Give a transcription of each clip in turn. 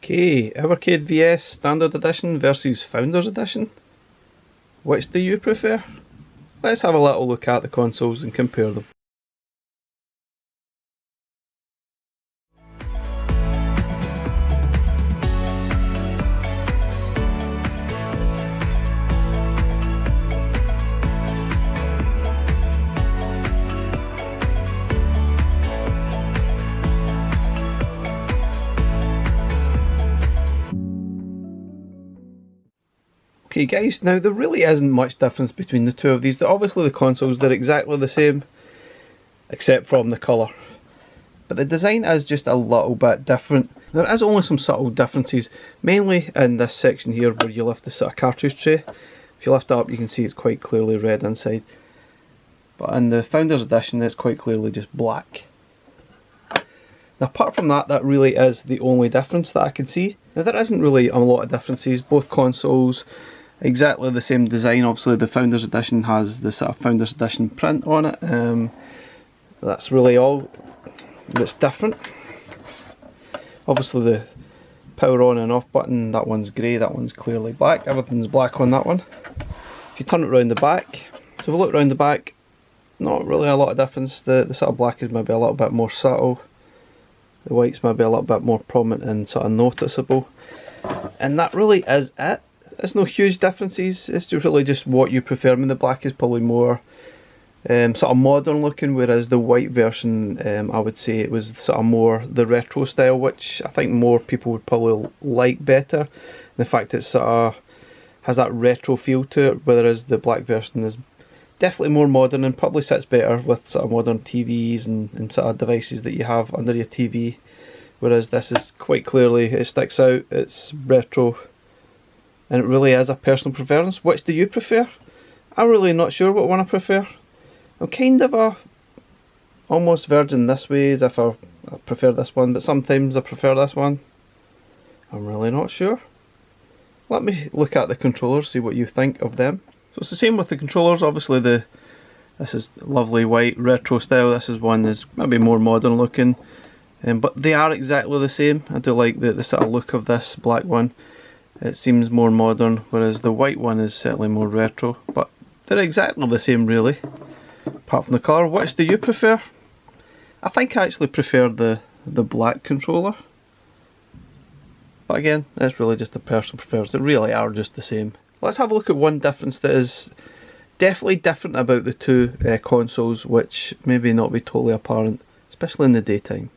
Okay, Evercade VS Standard Edition versus Founders Edition. Which do you prefer? Let's have a little look at the consoles and compare them. Okay guys, now there really isn't much difference between the two of these. Obviously the consoles, they're exactly the same except from the colour, but the design is just a little bit different. There is only some subtle differences, mainly in this section here where you lift the sort of cartridge tray. If you lift it up you can see it's quite clearly red inside, but in the Founders Edition it's quite clearly just black. Now apart from that, that really is the only difference that I can see. Now there isn't really a lot of differences. Both consoles exactly the same design. Obviously the Founders Edition has the sort of Founders Edition print on it. That's really all that's different. Obviously the power on and off button, that one's grey, that one's clearly black. Everything's black on that one. If you turn it around the back, so if we look around the back, not really a lot of difference. The sort of black is maybe a little bit more subtle. The white's maybe a little bit more prominent and sort of noticeable. And that really is it. There's no huge differences. It's just really just what you prefer. I mean, the black is probably more sort of modern looking, whereas the white version, I would say it was sort of more the retro style, which I think more people would probably like better. And the fact it sort of has that retro feel to it, whereas the black version is definitely more modern and probably sits better with sort of modern TVs and sort of devices that you have under your TV. Whereas this is quite clearly, it sticks out, it's retro, and it really is a personal preference. Which do you prefer? I'm really not sure what one I prefer. I'm kind of a almost virgin this way, as if I prefer this one, but sometimes I prefer this one. I'm really not sure. Let me look at the controllers, see what you think of them. So it's the same with the controllers. Obviously this is lovely white retro style. This is one that's maybe more modern looking, but they are exactly the same. I do like the sort of look of this black one. It seems more modern, whereas the white one is certainly more retro, but they're exactly the same really, apart from the colour. Which do you prefer? I think I actually prefer the black controller, but again, it's really just a personal preference. They really are just the same. Let's have a look at one difference that is definitely different about the two consoles, which maybe not be totally apparent, especially in the daytime.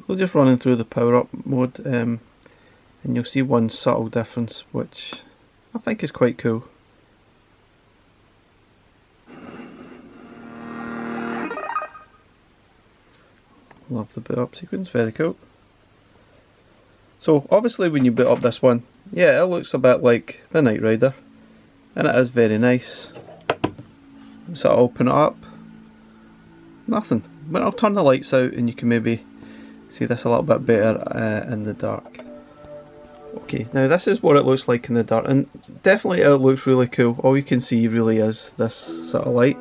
We're just running through the power up mode, and you'll see one subtle difference, which I think is quite cool. Love the boot up sequence, very cool. So obviously when you boot up this one, yeah, it looks a bit like the Knight Rider, and it is very nice. So I'll open it up, nothing. But I'll turn the lights out and you can maybe see this a little bit better in the dark. Okay, now this is what it looks like in the dark, and definitely it looks really cool. All you can see really is this sort of light.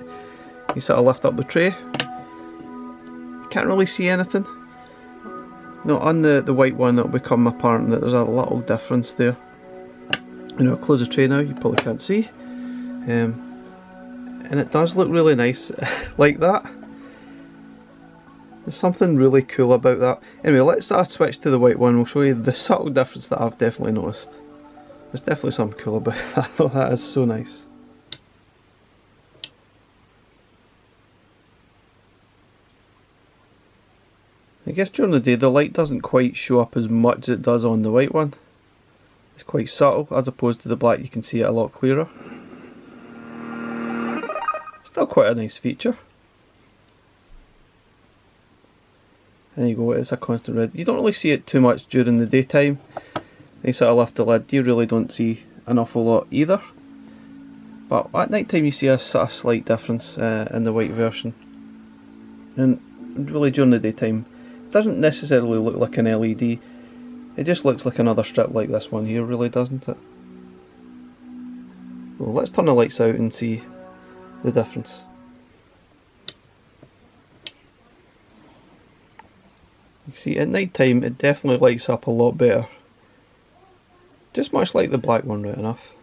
You sort of lift up the tray, you can't really see anything. No, on the white one it'll become apparent that there's a little difference there. You know, I'll close the tray now, you probably can't see. And it does look really nice like that. There's something really cool about that. Anyway, let's switch to the white one. We'll show you the subtle difference that I've definitely noticed. There's definitely something cool about that though. That is so nice. I guess during the day the light doesn't quite show up as much as it does on the white one. It's quite subtle, as opposed to the black you can see it a lot clearer. Still quite a nice feature. There you go, it's a constant red. You don't really see it too much during the daytime. You sort of lift the lid, you really don't see an awful lot either. But at night time you see a sort of slight difference in the white version. And really during the daytime, it doesn't necessarily look like an LED. It just looks like another strip like this one here, really, doesn't it? Well, let's turn the lights out and see the difference. You can see at night time it definitely lights up a lot better. Just much like the black one, right enough.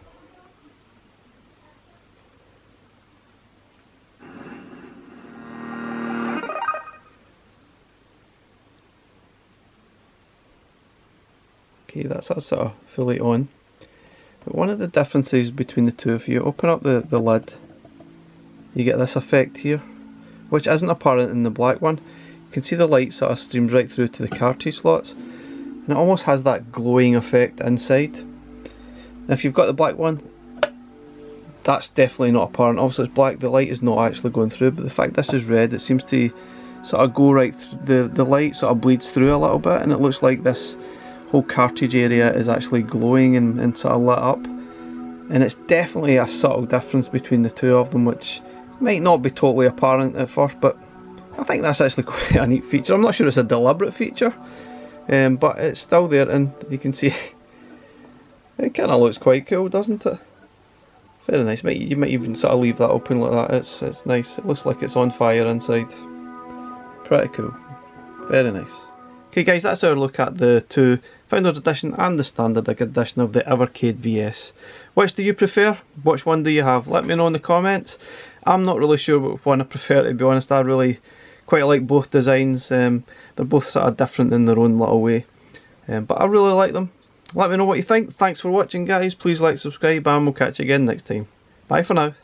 Okay, that's sort of fully on. But one of the differences between the two, if you open up the lid, you get this effect here, which isn't apparent in the black one. You can see the light sort of streams right through to the cartridge slots, and it almost has that glowing effect inside. And if you've got the black one, that's definitely not apparent. Obviously it's black, the light is not actually going through, but the fact this is red, it seems to sort of go right through, the light sort of bleeds through a little bit, and it looks like this whole cartridge area is actually glowing and sort of lit up. And it's definitely a subtle difference between the two of them, which might not be totally apparent at first, but I think that's actually quite a neat feature. I'm not sure it's a deliberate feature, but it's still there, and you can see it kind of looks quite cool, doesn't it? Very nice. You might even sort of leave that open like that. It's nice. It looks like it's on fire inside. Pretty cool. Very nice. Okay guys, that's our look at the two Founders Edition and the Standard Edition of the Evercade VS. Which do you prefer? Which one do you have? Let me know in the comments. I'm not really sure which one I prefer, to be honest. I really quite like both designs. They're both sort of different in their own little way. But I really like them. Let me know what you think. Thanks for watching guys. Please like, subscribe, and we'll catch you again next time. Bye for now.